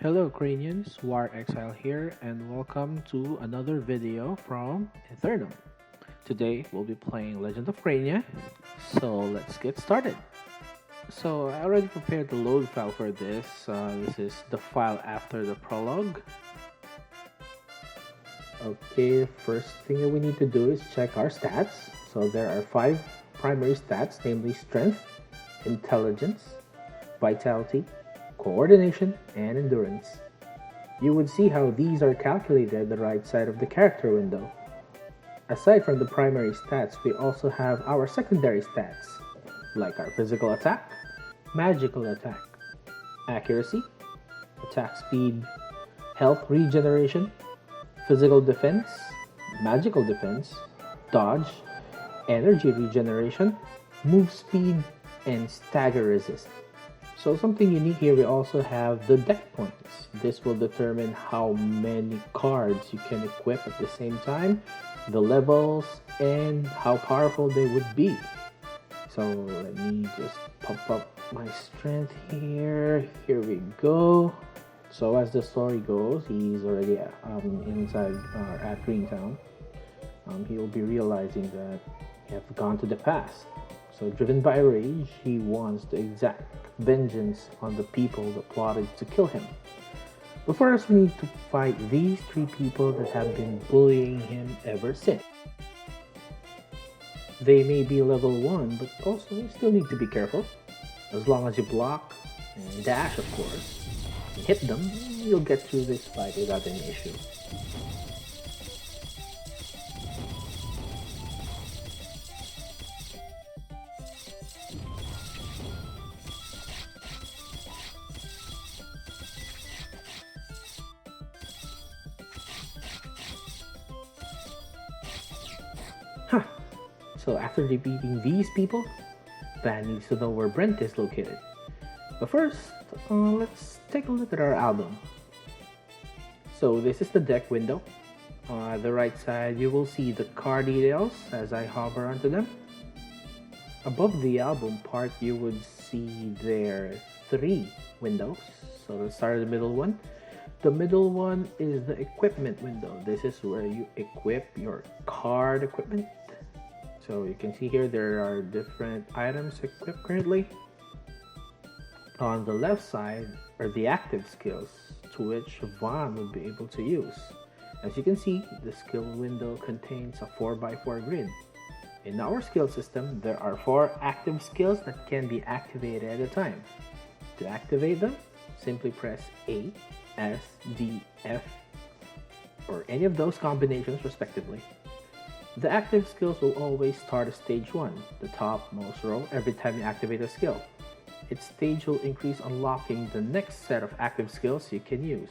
Hello Cranians, War-Exile here, and welcome to another video from Eternum. Today we'll be playing Legend of Krannia, so let's get started. So I already prepared the load file for this. This is the file after the prologue. Okay, first thing that we need to do is check our stats. So there are 5 primary stats, namely Strength, Intelligence, Vitality, Coordination, and Endurance. You would see how these are calculated at the right side of the character window. Aside from the primary stats, we also have our secondary stats, like our physical attack, magical attack, accuracy, attack speed, health regeneration, physical defense, magical defense, dodge, energy regeneration, move speed, and stagger resist. So something unique here, we also have the deck points. This will determine how many cards you can equip at the same time, the levels, and how powerful they would be. So let me just pump up my strength here. Here we go. So as the story goes, he's already inside at Greentown. He will be realizing that he have gone to the past. So driven by rage, he wants to exact vengeance on the people that plotted to kill him. But first, we need to fight these 3 people that have been bullying him ever since. They may be level 1, but also you still need to be careful. As long as you block and dash, of course, and hit them, you'll get through this fight without any issue. Huh. So after defeating these people, Van needs to know where Brent is located. But first, let's take a look at our album. So this is the deck window. At the right side, you will see the card details as I hover onto them. Above the album part, you would see there 3 windows. So let's start at the middle one. The middle one is the equipment window. This is where you equip your card equipment. So you can see here there are different items equipped currently. On the left side are the active skills to which Vaughn will be able to use. As you can see, the skill window contains a 4x4 grid. In our skill system, there are 4 active skills that can be activated at a time. To activate them, simply press A, S, D, F, or any of those combinations respectively. The active skills will always start at stage 1, the topmost row, every time you activate a skill. Its stage will increase unlocking the next set of active skills you can use.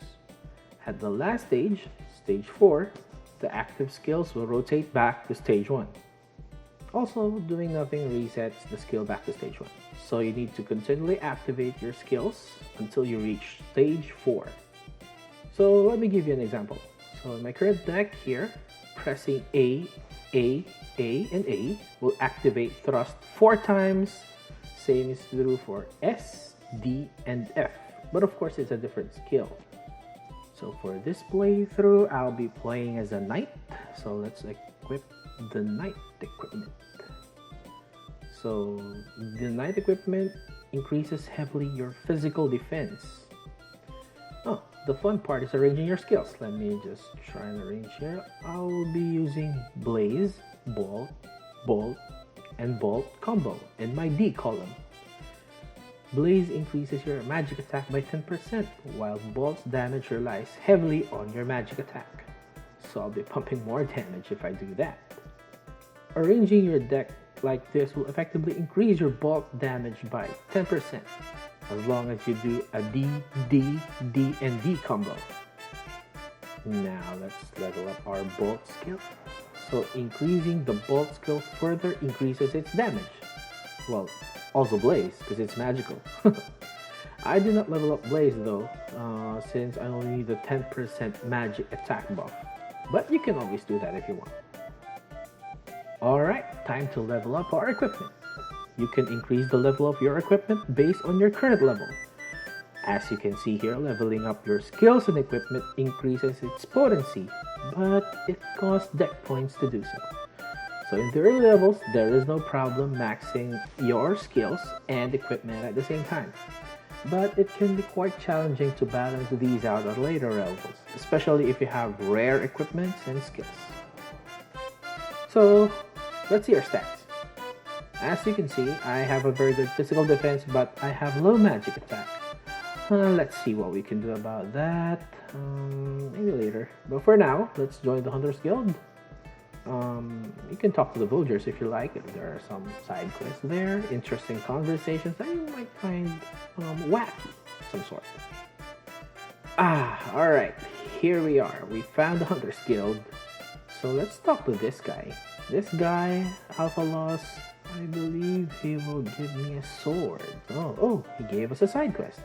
At the last stage, stage 4, the active skills will rotate back to stage 1. Also, doing nothing resets the skill back to stage 1. So you need to continually activate your skills until you reach stage 4. So let me give you an example. So in my current deck here, pressing A, and A will activate thrust 4 times. Same is true for S, D, and F. But of course, it's a different skill. So for this playthrough, I'll be playing as a knight. So let's equip the knight equipment. So the knight equipment increases heavily your physical defense. Oh, the fun part is arranging your skills. Let me just try and arrange here. I'll be using Blaze, Bolt, and Bolt combo in my D column. Blaze increases your magic attack by 10%, while Bolt's damage relies heavily on your magic attack. So I'll be pumping more damage if I do that. Arranging your deck like this will effectively increase your Bolt damage by 10%, as long as you do a D, D, D, and D combo. Now let's level up our Bolt skill. So increasing the Bolt skill further increases its damage. Well, also Blaze, because it's magical. I did not level up Blaze though, since I only need the 10% magic attack buff. But you can always do that if you want. Alright, time to level up our equipment. You can increase the level of your equipment based on your current level. As you can see here, leveling up your skills and equipment increases its potency, but it costs deck points to do so. So in the early levels, there is no problem maxing your skills and equipment at the same time. But it can be quite challenging to balance these out at later levels, especially if you have rare equipment and skills. So let's see our stats. As you can see, I have a very good physical defense, but I have low magic attack. Let's see what we can do about that. Maybe later. But for now, let's join the Hunters Guild. You can talk to the villagers if you like. There are some side quests there, interesting conversations that you might find wacky, some sort. Alright, here we are. We found the Hunters Guild. So let's talk to this guy. This guy, Alpha Loss, I believe he will give me a sword. Oh, he gave us a side quest.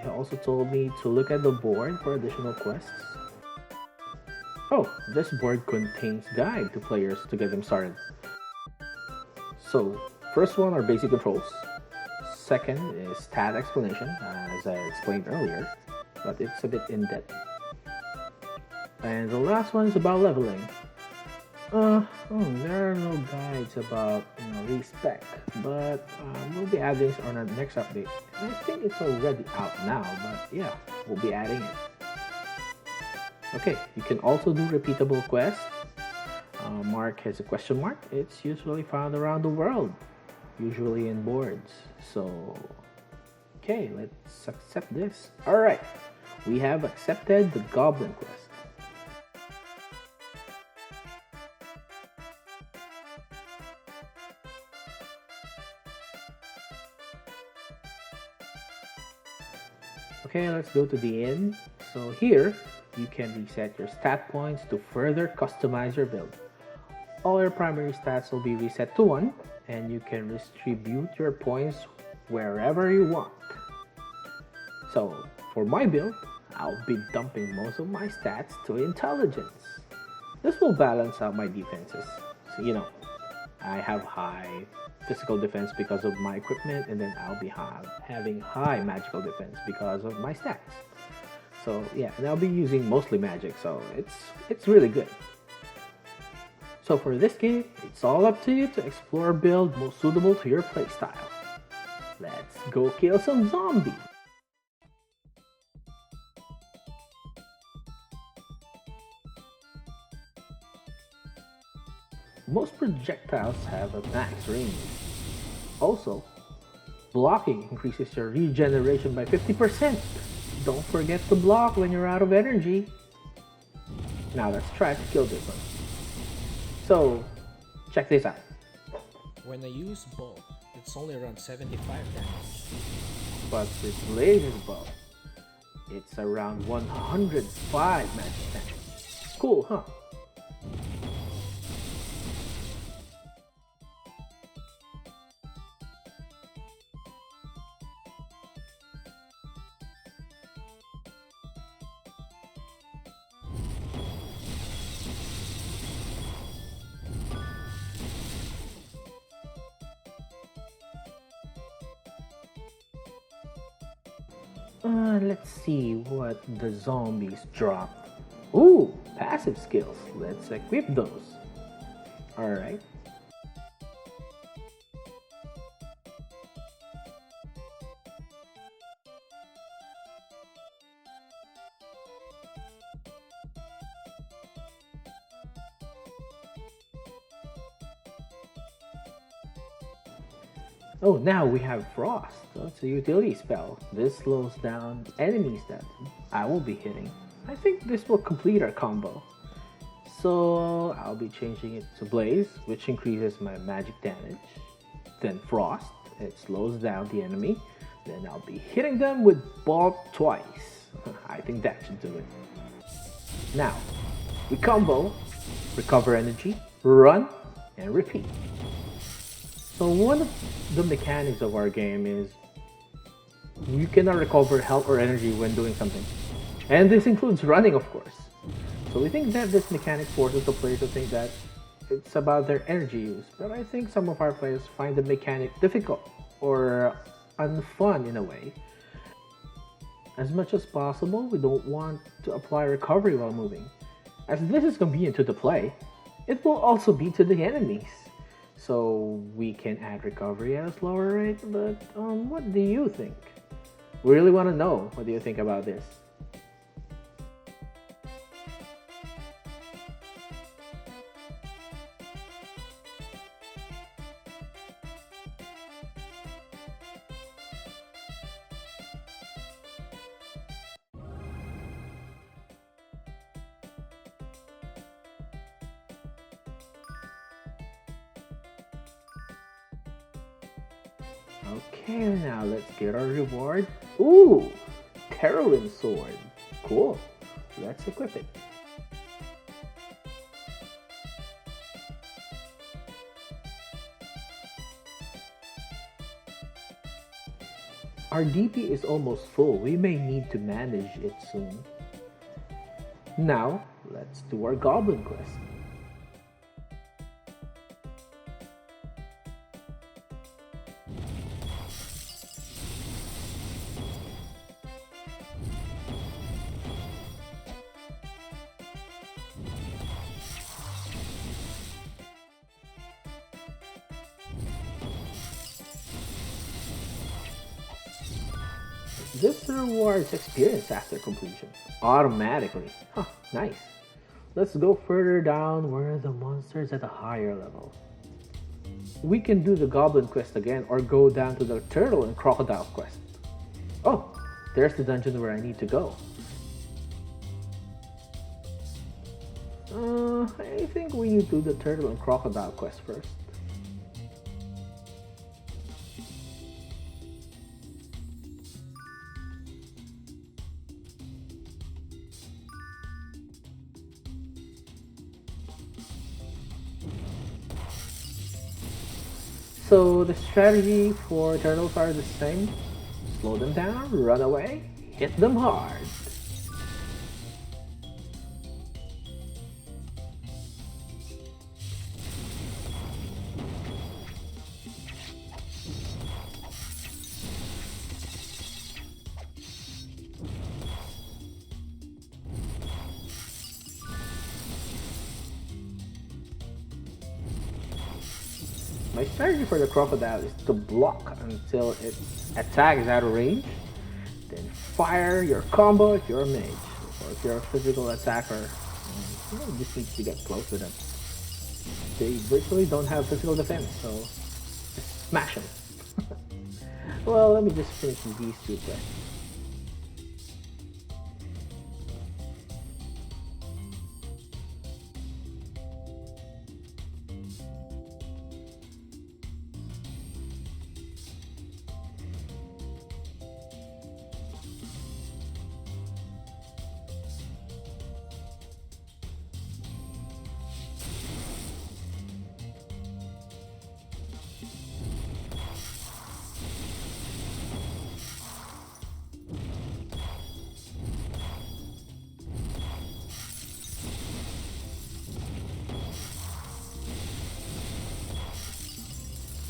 He also told me to look at the board for additional quests. Oh, this board contains guide to players to get them started. So, first one are basic controls. Second is stat explanation, as I explained earlier, but it's a bit in-depth. And the last one is about leveling. There are no guides about respec, but we'll be adding this on our next update. I think it's already out now, but yeah, we'll be adding it. Okay, you can also do repeatable quests. Mark has a question mark. It's usually found around the world, usually in boards. So, okay, let's accept this. Alright, we have accepted the Goblin quest. Okay, let's go to the inn. So here, you can reset your stat points to further customize your build. All your primary stats will be reset to 1, and you can distribute your points wherever you want. So, for my build, I'll be dumping most of my stats to intelligence. This will balance out my defenses. So, I have high physical defense because of my equipment, and then I'll be having high magical defense because of my stats. So yeah, and I'll be using mostly magic, so it's really good. So for this game, it's all up to you to explore a build most suitable to your playstyle. Let's go kill some zombies! Most projectiles have a max range. Also, blocking increases your regeneration by 50%. Don't forget to block when you're out of energy. Now let's try to kill this one. So, check this out. When I use bow, it's only around 75 damage. But with laser bow, it's around 105 magic damage. Cool, huh? Let's see what the zombies drop. Ooh, passive skills. Let's equip those. Alright. Oh, now we have Frost. So it's a utility spell. This slows down enemies that I will be hitting. I think this will complete our combo. So I'll be changing it to Blaze, which increases my magic damage. Then Frost, it slows down the enemy. Then I'll be hitting them with Bolt twice. I think that should do it. Now, we combo, recover energy, run, and repeat. So one of the mechanics of our game is you cannot recover health or energy when doing something. And this includes running, of course. So we think that this mechanic forces the player to think that it's about their energy use, but I think some of our players find the mechanic difficult or unfun in a way. As much as possible, we don't want to apply recovery while moving, as this is convenient to the play. It will also be to the enemies, so we can add recovery at a slower rate, but what do you think? We really want to know what do you think about this. Okay, now let's get our reward. Ooh, Terrorwind Sword. Cool. Let's equip it. Our DP is almost full. We may need to manage it soon. Now, let's do our Goblin Quest. This rewards experience after completion, automatically. Huh, nice. Let's go further down where the monster's at a higher level. We can do the Goblin Quest again or go down to the Turtle and Crocodile Quest. Oh, there's the dungeon where I need to go. I think we need to do the Turtle and Crocodile Quest first. So the strategy for turtles are the same. Slow them down, run away, hit them hard. My strategy for the Crocodile is to block until its attack is out of range, then fire your combo if you're a mage, or if you're a physical attacker, you just need to get close to them. They virtually don't have physical defense, so just smash them. Well, let me just finish these two quests.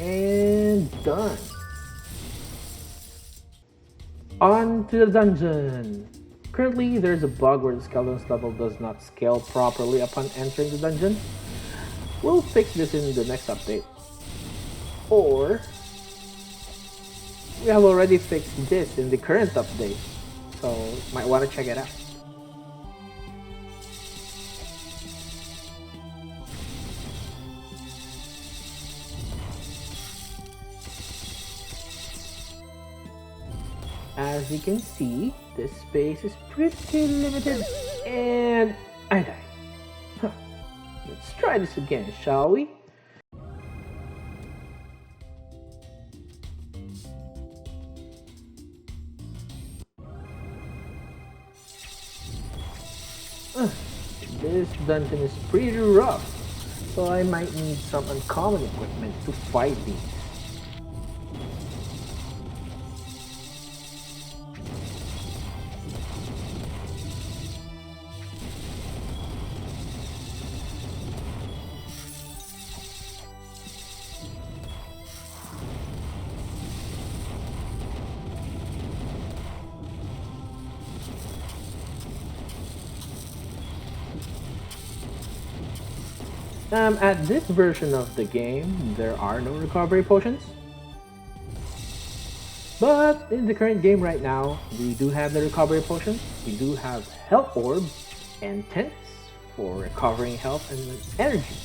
And done. On to the dungeon. Currently, there's a bug where the skeleton's level does not scale properly upon entering the dungeon. We'll fix this in the next update. Or, we have already fixed this in the current update, so might want to check it out. As you can see, this space is pretty limited, and I died. Huh. Let's try this again, shall we? This dungeon is pretty rough, so I might need some uncommon equipment to fight these. At this version of the game, there are no recovery potions. But in the current game right now, we do have the recovery potions. We do have health orbs and tents for recovering health and energy.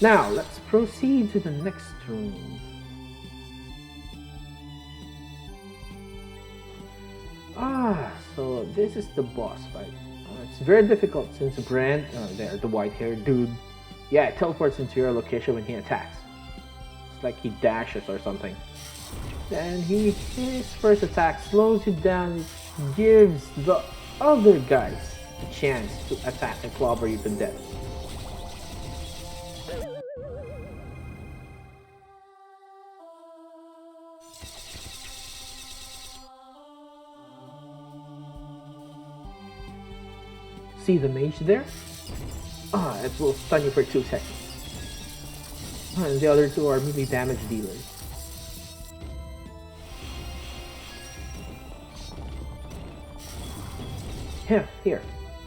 Now, let's proceed to the next room. So this is the boss fight. It's very difficult since Brand, there, the white-haired dude, yeah, teleports into your location when he attacks. It's like he dashes or something. Then his first attack slows you down, which gives the other guys a chance to attack and clobber you to death. See the mage there? It will stun you for 2 seconds. And the other two are melee damage dealers. Here.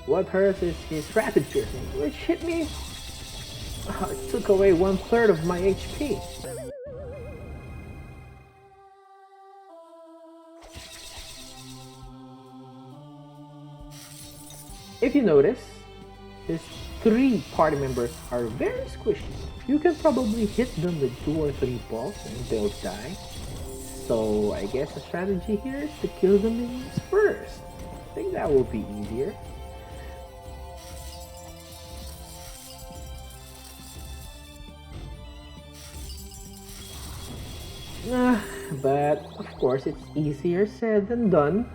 What hurts is his rapid piercing, which hit me. It took away 1/3 of my HP. If you notice, his 3 party members are very squishy. You can probably hit them with 2 or 3 balls and they'll die. So I guess the strategy here is to kill the minions first. I think that will be easier. But of course it's easier said than done.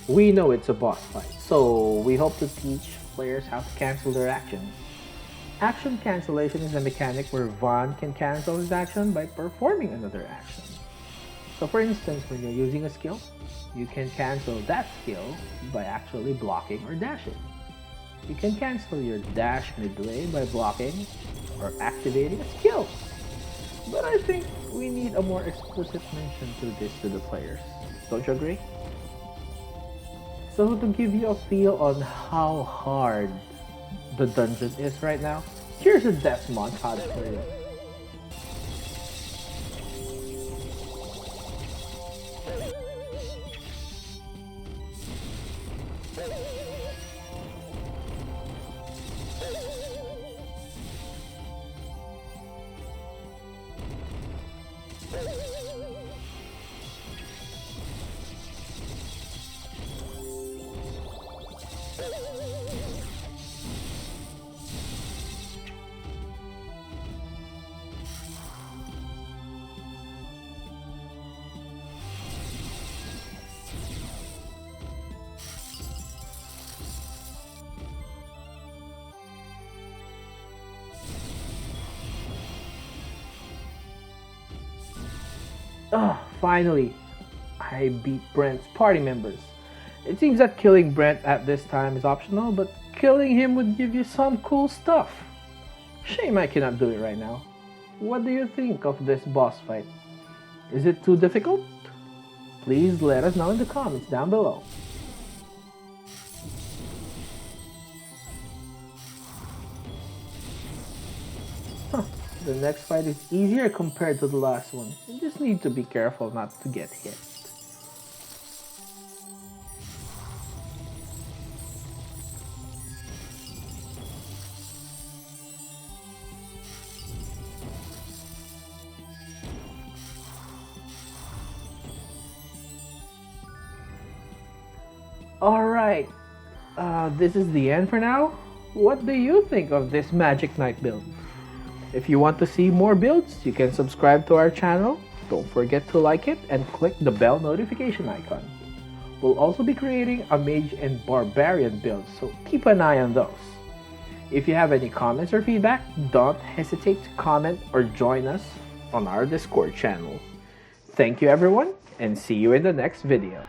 We know it's a boss fight, so we hope to teach players how to cancel their actions. Action cancellation is a mechanic where Vaughn can cancel his action by performing another action. So for instance, when you're using a skill, you can cancel that skill by actually blocking or dashing. You can cancel your dash midway by blocking or activating a skill. But I think we need a more explicit mention to this to the players. Don't you agree? So to give you a feel on how hard the dungeon is right now, here's a death montage for you. Finally, I beat Brent's party members. It seems that killing Brent at this time is optional, but killing him would give you some cool stuff. Shame I cannot do it right now. What do you think of this boss fight? Is it too difficult? Please let us know in the comments down below. The next fight is easier compared to the last one. You just need to be careful not to get hit. Alright, this is the end for now. What do you think of this Magic Knight build? If you want to see more builds, you can subscribe to our channel. Don't forget to like it and click the bell notification icon. We'll also be creating a Mage and Barbarian build, so keep an eye on those. If you have any comments or feedback, don't hesitate to comment or join us on our Discord channel. Thank you everyone, and see you in the next video.